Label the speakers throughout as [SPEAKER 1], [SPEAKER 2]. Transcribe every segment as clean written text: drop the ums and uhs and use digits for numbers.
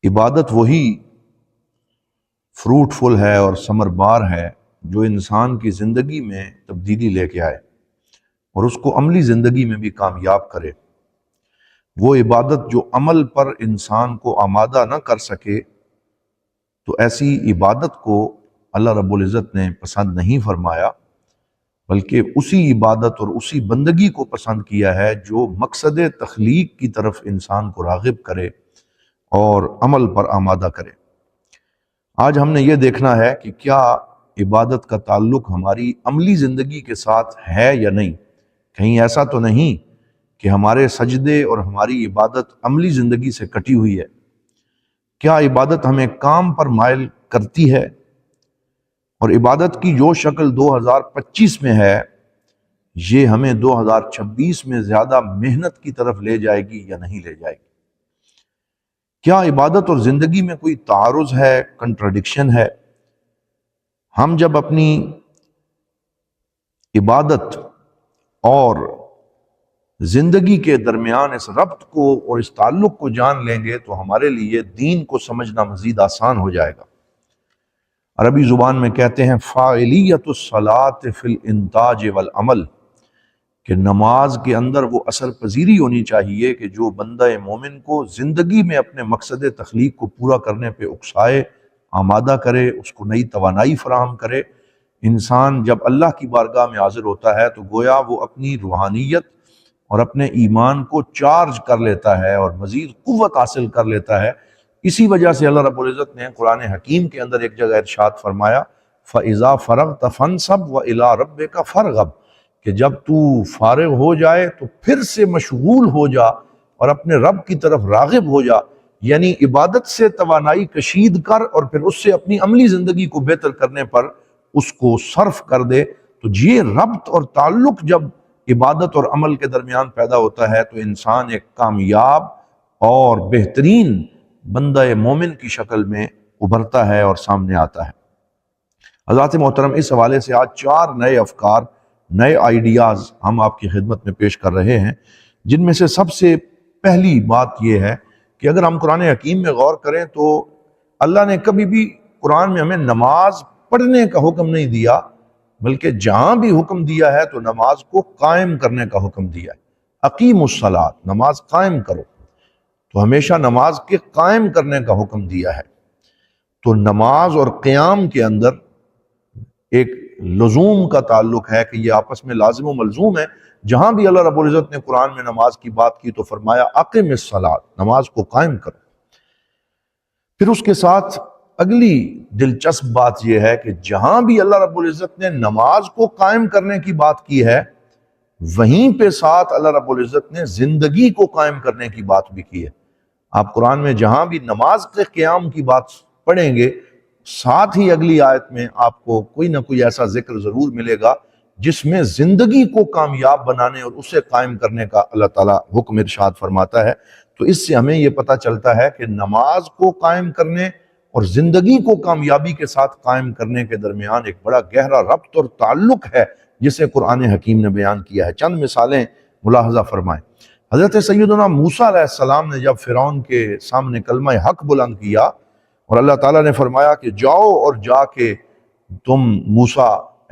[SPEAKER 1] عبادت وہی فروٹفل ہے اور ثمر بار ہے جو انسان کی زندگی میں تبدیلی لے کے آئے اور اس کو عملی زندگی میں بھی کامیاب کرے۔ وہ عبادت جو عمل پر انسان کو آمادہ نہ کر سکے تو ایسی عبادت کو اللہ رب العزت نے پسند نہیں فرمایا، بلکہ اسی عبادت اور اسی بندگی کو پسند کیا ہے جو مقصد تخلیق کی طرف انسان کو راغب کرے اور عمل پر آمادہ کرے۔ آج ہم نے یہ دیکھنا ہے کہ کیا عبادت کا تعلق ہماری عملی زندگی کے ساتھ ہے یا نہیں۔ کہیں ایسا تو نہیں کہ ہمارے سجدے اور ہماری عبادت عملی زندگی سے کٹی ہوئی ہے۔ کیا عبادت ہمیں کام پر مائل کرتی ہے، اور عبادت کی جو شکل 2025 میں ہے یہ ہمیں 2026 میں زیادہ محنت کی طرف لے جائے گی یا نہیں لے جائے گی؟ کیا عبادت اور زندگی میں کوئی تعارض ہے، کنٹراڈکشن ہے؟ ہم جب اپنی عبادت اور زندگی کے درمیان اس ربط کو اور اس تعلق کو جان لیں گے تو ہمارے لیے دین کو سمجھنا مزید آسان ہو جائے گا۔ عربی زبان میں کہتے ہیں فاعلیت الصلاۃ فی الانتاج والعمل، کہ نماز کے اندر وہ اثر پذیری ہونی چاہیے کہ جو بندہ مومن کو زندگی میں اپنے مقصد تخلیق کو پورا کرنے پہ اکسائے، آمادہ کرے، اس کو نئی توانائی فراہم کرے۔ انسان جب اللہ کی بارگاہ میں حاضر ہوتا ہے تو گویا وہ اپنی روحانیت اور اپنے ایمان کو چارج کر لیتا ہے اور مزید قوت حاصل کر لیتا ہے۔ اسی وجہ سے اللہ رب العزت نے قرآن حکیم کے اندر ایک جگہ ارشاد فرمایا فَإِذَا فَرَغْتَ فَانْصَبْ وَإِلَىٰ رَبِّكَ فَارْغَب، کہ جب تو فارغ ہو جائے تو پھر سے مشغول ہو جا اور اپنے رب کی طرف راغب ہو جا، یعنی عبادت سے توانائی کشید کر اور پھر اس سے اپنی عملی زندگی کو بہتر کرنے پر اس کو صرف کر دے۔ تو یہ ربط اور تعلق جب عبادت اور عمل کے درمیان پیدا ہوتا ہے تو انسان ایک کامیاب اور بہترین بندہ مومن کی شکل میں ابھرتا ہے اور سامنے آتا ہے۔ حضرات محترم، اس حوالے سے آج 4 نئے افکار، نئے آئیڈیاز ہم آپ کی خدمت میں پیش کر رہے ہیں، جن میں سے سب سے پہلی بات یہ ہے کہ اگر ہم قرآن حکیم میں غور کریں تو اللہ نے کبھی بھی قرآن میں ہمیں نماز پڑھنے کا حکم نہیں دیا، بلکہ جہاں بھی حکم دیا ہے تو نماز کو قائم کرنے کا حکم دیا ہے۔ اقیم الصلاۃ، نماز قائم کرو، تو ہمیشہ نماز کے قائم کرنے کا حکم دیا ہے۔ تو نماز اور قیام کے اندر ایک لزوم کا تعلق ہے کہ یہ آپس میں لازم و ملزوم ہے۔ جہاں بھی اللہ رب العزت نے قرآن میں نماز کی بات کی تو فرمایا اقم الصلاۃ، نماز کو قائم کرو۔ پھر اس کے ساتھ اگلی دلچسپ بات یہ ہے کہ جہاں بھی اللہ رب العزت نے نماز کو قائم کرنے کی بات کی ہے وہیں پہ ساتھ اللہ رب العزت نے زندگی کو قائم کرنے کی بات بھی کی ہے۔ آپ قرآن میں جہاں بھی نماز کے قیام کی بات پڑھیں گے ساتھ ہی اگلی آیت میں آپ کو کوئی نہ کوئی ایسا ذکر ضرور ملے گا جس میں زندگی کو کامیاب بنانے اور اسے قائم کرنے کا اللہ تعالیٰ حکم ارشاد فرماتا ہے۔ تو اس سے ہمیں یہ پتہ چلتا ہے کہ نماز کو قائم کرنے اور زندگی کو کامیابی کے ساتھ قائم کرنے کے درمیان ایک بڑا گہرا ربط اور تعلق ہے جسے قرآن حکیم نے بیان کیا ہے۔ چند مثالیں ملاحظہ فرمائیں۔ حضرت سیدنا موسیٰ علیہ السلام نے جب فرعون کے سامنے کلمہ حق بلند کیا اور اللہ تعالیٰ نے فرمایا کہ جاؤ اور جا کے تم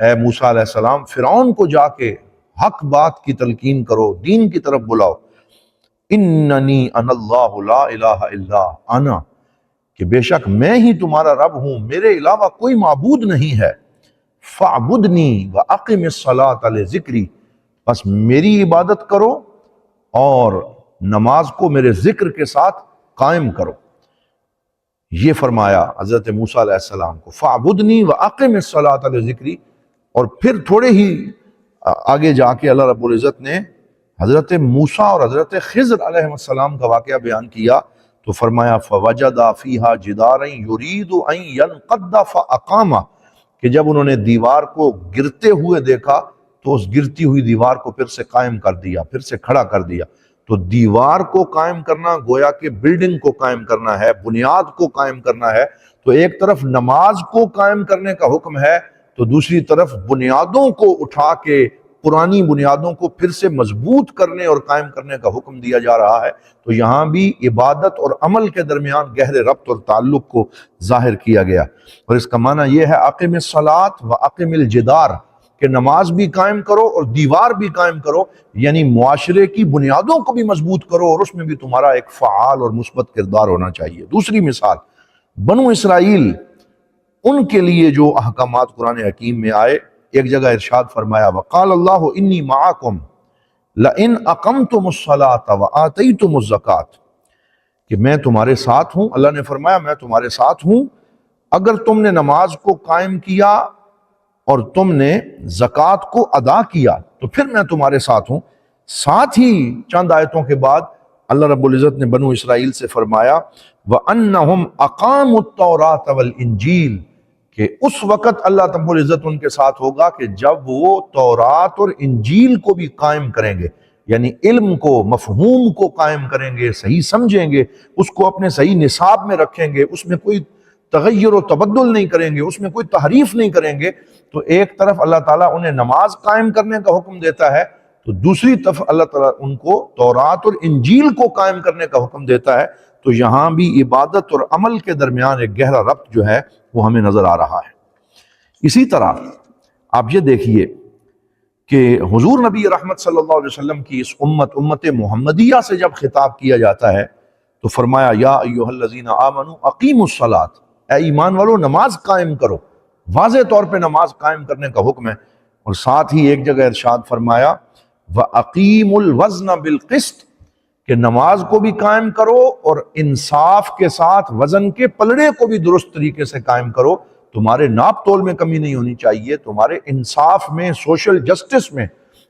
[SPEAKER 1] اے موسیٰ علیہ السلام فرعون کو جا کے حق بات کی تلقین کرو، دین کی طرف بلاؤ۔ اننی انا اللہ لا الہ الا انا، کہ بے شک میں ہی تمہارا رب ہوں، میرے علاوہ کوئی معبود نہیں ہے۔ فاعبدنی واقم الصلاۃ لذکری، بس میری عبادت کرو اور نماز کو میرے ذکر کے ساتھ قائم کرو۔ یہ فرمایا حضرت موسیٰ علیہ السلام کو فاعبدنی واقم الصلاۃ لذکری، اور پھر تھوڑے ہی آگے جا کے اللہ رب العزت نے حضرت موسیٰ اور حضرت خضر علیہ السلام کا واقعہ بیان کیا تو فرمایا فوجد فیہا جدارا یرید ان ینقض فاقامہ، کہ جب انہوں نے دیوار کو گرتے ہوئے دیکھا تو اس گرتی ہوئی دیوار کو پھر سے قائم کر دیا، پھر سے کھڑا کر دیا۔ تو دیوار کو قائم کرنا گویا کہ بلڈنگ کو قائم کرنا ہے، بنیاد کو قائم کرنا ہے۔ تو ایک طرف نماز کو قائم کرنے کا حکم ہے تو دوسری طرف بنیادوں کو اٹھا کے پرانی بنیادوں کو پھر سے مضبوط کرنے اور قائم کرنے کا حکم دیا جا رہا ہے، تو یہاں بھی عبادت اور عمل کے درمیان گہرے ربط اور تعلق کو ظاہر کیا گیا، اور اس کا معنی یہ ہے اقم الصلاۃ و اقم الجدار، کہ نماز بھی قائم کرو اور دیوار بھی قائم کرو، یعنی معاشرے کی بنیادوں کو بھی مضبوط کرو، اور اس میں بھی تمہارا ایک فعال اور مثبت کردار ہونا چاہیے۔ دوسری مثال، بنو اسرائیل، ان کے لیے جو احکامات قرآن حکیم میں آئے، ایک جگہ ارشاد فرمایا وقال اللہ انی معکم لئن اقمتم الصلاۃ وآتیتم الزکاۃ، کہ میں تمہارے ساتھ ہوں، اللہ نے فرمایا میں تمہارے ساتھ ہوں اگر تم نے نماز کو قائم کیا اور تم نے زکوٰۃ کو ادا کیا تو پھر میں تمہارے ساتھ ہوں۔ ساتھ ہی چند آیتوں کے بعد اللہ رب العزت نے بنو اسرائیل سے فرمایا وَأَنَّهُمْ أَقَامُوا التَّوْرَاةَ وَالْإِنْجِيلَ، کہ اس وقت اللہ رب العزت ان کے ساتھ ہوگا کہ جب وہ تورات اور انجیل کو بھی قائم کریں گے، یعنی علم کو، مفہوم کو قائم کریں گے، صحیح سمجھیں گے، اس کو اپنے صحیح نصاب میں رکھیں گے، اس میں کوئی تغیر و تبدل نہیں کریں گے، اس میں کوئی تحریف نہیں کریں گے۔ تو ایک طرف اللہ تعالیٰ انہیں نماز قائم کرنے کا حکم دیتا ہے، تو دوسری طرف اللہ تعالیٰ ان کو تورات اور انجیل کو قائم کرنے کا حکم دیتا ہے، تو یہاں بھی عبادت اور عمل کے درمیان ایک گہرا ربط جو ہے وہ ہمیں نظر آ رہا ہے۔ اسی طرح آپ یہ دیکھیے کہ حضور نبی رحمت صلی اللہ علیہ وسلم کی اس امت محمدیہ سے جب خطاب کیا جاتا ہے تو فرمایا یا ایھا الذین آمنوا اقیموا الصلاۃ، اے ایمان والو نماز قائم کرو، واضح طور پہ نماز قائم کرنے کا حکم ہے، اور ساتھ ہی ایک جگہ ارشاد فرمایا وَأَقِیمُوا الْوَزْنَ بِالْقِسْطِ، کہ نماز کو بھی قائم کرو اور انصاف کے ساتھ وزن کے پلڑے کو بھی درست طریقے سے قائم کرو، تمہارے ناپ تول میں کمی نہیں ہونی چاہیے، تمہارے انصاف میں، سوشل جسٹس میں،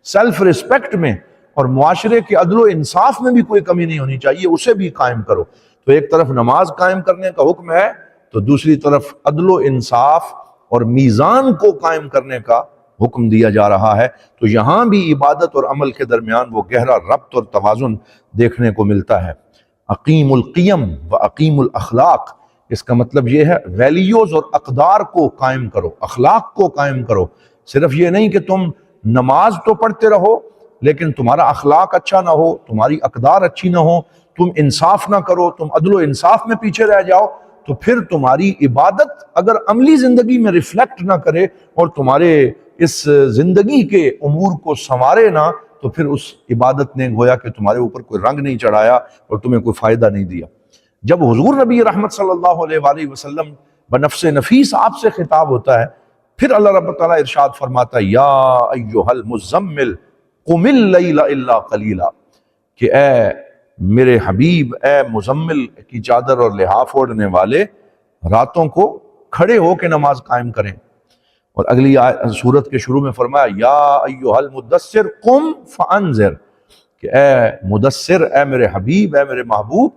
[SPEAKER 1] سیلف ریسپیکٹ میں، اور معاشرے کے عدل و انصاف میں بھی کوئی کمی نہیں ہونی چاہیے، اسے بھی قائم کرو۔ تو ایک طرف نماز قائم کرنے کا حکم ہے، تو دوسری طرف عدل و انصاف اور میزان کو قائم کرنے کا حکم دیا جا رہا ہے، تو یہاں بھی عبادت اور عمل کے درمیان وہ گہرا ربط اور توازن دیکھنے کو ملتا ہے۔ اقیم القیم و اقیم الاخلاق، اس کا مطلب یہ ہے ویلیوز اور اقدار کو قائم کرو، اخلاق کو قائم کرو۔ صرف یہ نہیں کہ تم نماز تو پڑھتے رہو لیکن تمہارا اخلاق اچھا نہ ہو، تمہاری اقدار اچھی نہ ہو، تم انصاف نہ کرو، تم عدل و انصاف میں پیچھے رہ جاؤ، تو پھر تمہاری عبادت اگر عملی زندگی میں ریفلیکٹ نہ کرے اور تمہارے اس زندگی کے امور کو سنوارے نہ، تو پھر اس عبادت نے گویا کہ تمہارے اوپر کوئی رنگ نہیں چڑھایا اور تمہیں کوئی فائدہ نہیں دیا۔ جب حضور نبی رحمت صلی اللہ علیہ وآلہ وسلم بنفس نفیس آپ سے خطاب ہوتا ہے، پھر اللہ رب تعالیٰ ارشاد فرماتا ہے یا ایھا المزمل قم اللیل الا قلیلا، کہ اے میرے حبیب، اے مزمل کی چادر اور لحاف اوڑھنے والے، راتوں کو کھڑے ہو کے نماز قائم کریں۔ اور اگلی سورت کے شروع میں فرمایا یا ایھا المدثر قم فانذر، کہ اے مدثر، اے میرے حبیب، اے میرے محبوب،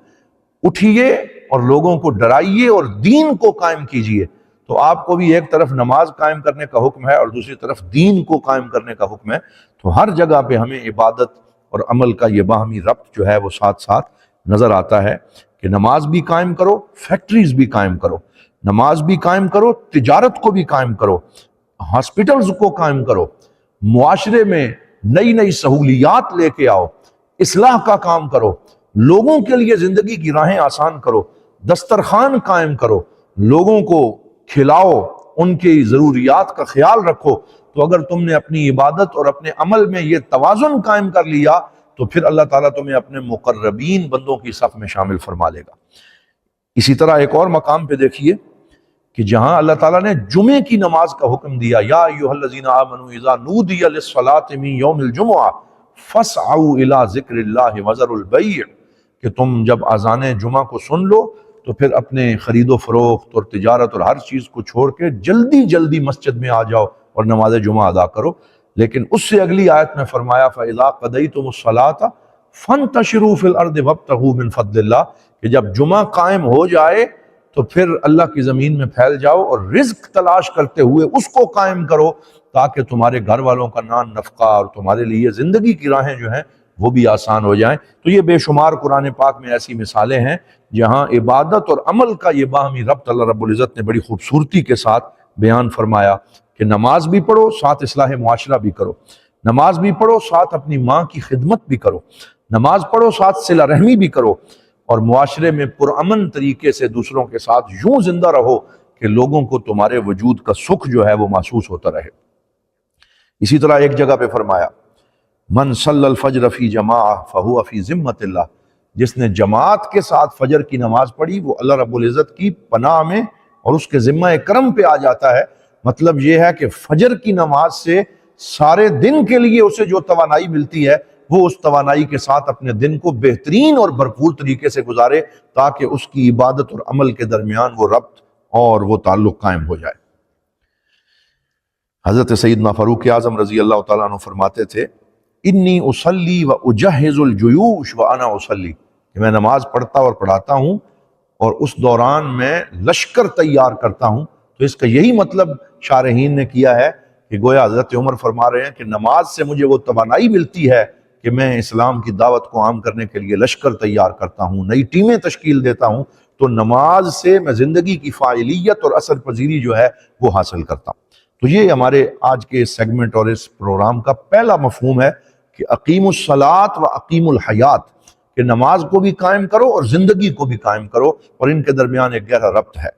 [SPEAKER 1] اٹھیے اور لوگوں کو ڈرائیے اور دین کو قائم کیجیے۔ تو آپ کو بھی ایک طرف نماز قائم کرنے کا حکم ہے اور دوسری طرف دین کو قائم کرنے کا حکم ہے، تو ہر جگہ پہ ہمیں عبادت اور عمل کا یہ باہمی ربط جو ہے وہ ساتھ ساتھ نظر آتا ہے کہ نماز بھی قائم کرو، فیکٹریز بھی قائم کرو، نماز بھی قائم کرو، تجارت کو بھی قائم کرو، ہاسپٹلز کو قائم کرو، معاشرے میں نئی نئی سہولیات لے کے آؤ، اصلاح کا کام کرو، لوگوں کے لیے زندگی کی راہیں آسان کرو، دسترخوان قائم کرو، لوگوں کو کھلاؤ، ان کی ضروریات کا خیال رکھو۔ تو اگر تم نے اپنی عبادت اور اپنے عمل میں یہ توازن قائم کر لیا تو پھر اللہ تعالیٰ تمہیں اپنے مقربین بندوں کی صف میں شامل فرما لے گا۔ اسی طرح ایک اور مقام پہ دیکھیے کہ جہاں اللہ تعالیٰ نے جمعے کی نماز کا حکم دیا یا ایھا الذین آمنوا اذا نودی للصلاۃ من یوم الجمعہ فاسعوا الی ذکر اللہ وذروا البیع، کہ تم جب اذان جمعہ کو سن لو تو پھر اپنے خرید و فروخت اور تجارت اور ہر چیز کو چھوڑ کے جلدی جلدی مسجد میں آ جاؤ اور نماز جمعہ ادا کرو۔ لیکن اس سے اگلی آیت میں فرمایا فَإِذَا قَضَيْتُمُ الصَّلَاةَ فَانتَشِرُوا فِي الْأَرْضِ وَابْتَغُوا مِنْ فَضْلِ اللَّهِ، کہ جب جمعہ قائم ہو جائے تو پھر اللہ کی زمین میں پھیل جاؤ اور رزق تلاش کرتے ہوئے اس کو قائم کرو تاکہ تمہارے گھر والوں کا نان نفقہ اور تمہارے لیے زندگی کی راہیں جو ہیں وہ بھی آسان ہو جائیں۔ تو یہ بے شمار قرآن پاک میں ایسی مثالیں ہیں جہاں عبادت اور عمل کا یہ باہمی ربط اللہ رب العزت نے بڑی خوبصورتی کے ساتھ بیان فرمایا کہ نماز بھی پڑھو، ساتھ اصلاح معاشرہ بھی کرو، نماز بھی پڑھو، ساتھ اپنی ماں کی خدمت بھی کرو، نماز پڑھو، ساتھ صلہ رحمی بھی کرو، اور معاشرے میں پرامن طریقے سے دوسروں کے ساتھ یوں زندہ رہو کہ لوگوں کو تمہارے وجود کا سکھ جو ہے وہ محسوس ہوتا رہے۔ اسی طرح ایک جگہ پہ فرمایا من صلی الفجر فی جماعہ فہو فی ذمۃ اللہ، جس نے جماعت کے ساتھ فجر کی نماز پڑھی وہ اللہ رب العزت کی پناہ میں اور اس کے ذمہ کرم پہ آ جاتا ہے۔ مطلب یہ ہے کہ فجر کی نماز سے سارے دن کے لیے اسے جو توانائی ملتی ہے وہ اس توانائی کے ساتھ اپنے دن کو بہترین اور بھرپور طریقے سے گزارے، تاکہ اس کی عبادت اور عمل کے درمیان وہ ربط اور وہ تعلق قائم ہو جائے۔ حضرت سیدنا فاروق اعظم رضی اللہ تعالیٰ عنہ فرماتے تھے انی اصلی و اجہز الجیوش و انا اصلی، کہ میں نماز پڑھتا اور پڑھاتا ہوں اور اس دوران میں لشکر تیار کرتا ہوں۔ تو اس کا یہی مطلب شارحین نے کیا ہے کہ گویا حضرت عمر فرما رہے ہیں کہ نماز سے مجھے وہ توانائی ملتی ہے کہ میں اسلام کی دعوت کو عام کرنے کے لیے لشکر تیار کرتا ہوں، نئی ٹیمیں تشکیل دیتا ہوں، تو نماز سے میں زندگی کی فاعلیت اور اثر پذیری جو ہے وہ حاصل کرتا ہوں۔ تو یہ ہمارے آج کے اس سیگمنٹ اور اس پروگرام کا پہلا مفہوم ہے کہ اقیم الصلاۃ و اقیم الحیات، کہ نماز کو بھی قائم کرو اور زندگی کو بھی قائم کرو، اور ان کے درمیان ایک گہرا ربط ہے۔